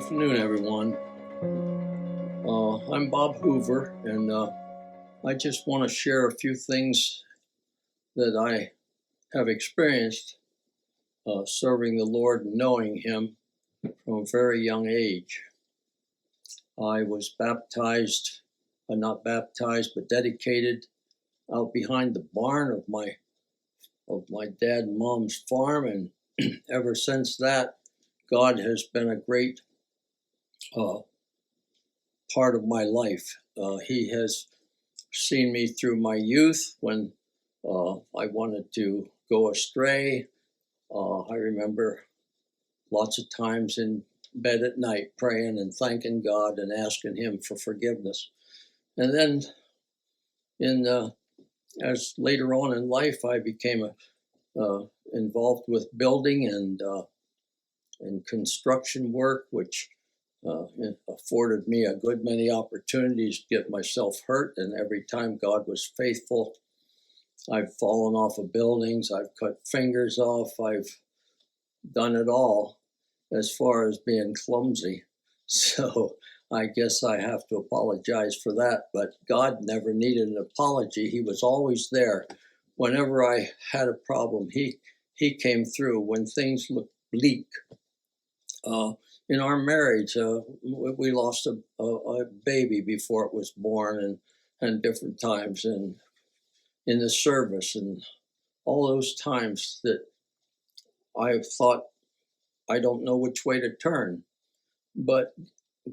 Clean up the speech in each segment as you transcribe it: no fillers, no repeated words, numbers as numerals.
afternoon, everyone. I'm Bob Hoover, and I just want to share a few things that I have experienced serving the Lord and knowing Him from a very young age. I was baptized, not baptized, but dedicated out behind the barn of my dad and mom's farm, and ever since that, God has been a great part of my life. He has seen me through my youth when I wanted to go astray. I remember lots of times in bed at night praying and thanking God and asking Him for forgiveness. And then as later on in life, I became involved with building and construction work, which afforded me a good many opportunities to get myself hurt. And every time God was faithful. I've fallen off of buildings, I've cut fingers off, I've done it all as far as being clumsy. So I guess I have to apologize for that. But God never needed an apology. He was always there. Whenever I had a problem, He came through when things looked bleak. In our marriage, we lost a baby before it was born, and different times in the service, and all those times that I thought I don't know which way to turn. But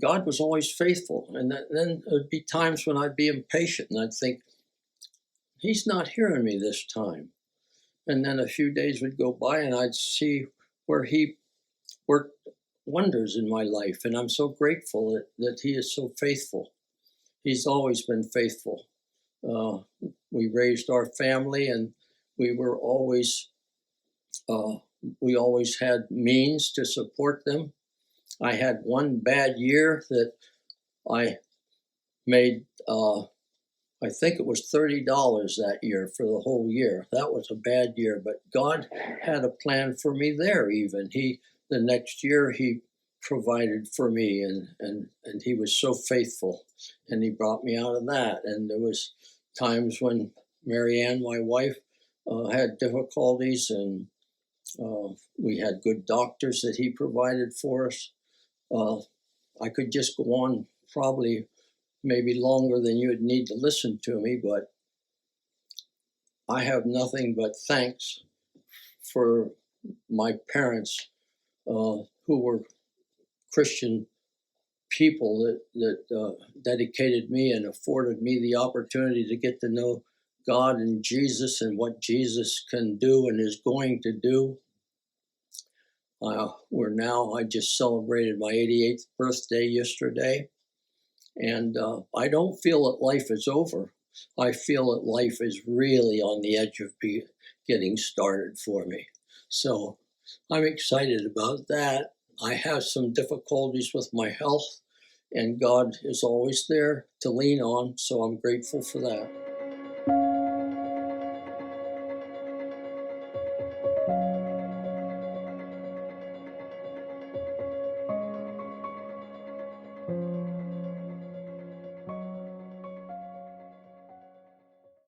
God was always faithful. And then there'd be times when I'd be impatient and I'd think, He's not hearing me this time. And then a few days would go by and I'd see where He worked wonders in my life. And I'm so grateful that He is so faithful. He's always been faithful. We raised our family, and we always had means to support them. I had one bad year that I made, I think it was $30 that year for the whole year. That was a bad year, but God had a plan for me there even. The next year, He provided for me, and He was so faithful, and He brought me out of that. And there was times when Marianne, my wife, had difficulties, and we had good doctors that He provided for us. I could just go on probably maybe longer than you would need to listen to me, but I have nothing but thanks for my parents who were Christian people that dedicated me and afforded me the opportunity to get to know God and Jesus and what Jesus can do and is going to do. I just celebrated my 88th birthday yesterday, and I don't feel that life is over. I feel that life is really on the edge of getting started for me. So I'm excited about that. I have some difficulties with my health, and God is always there to lean on, so I'm grateful for that.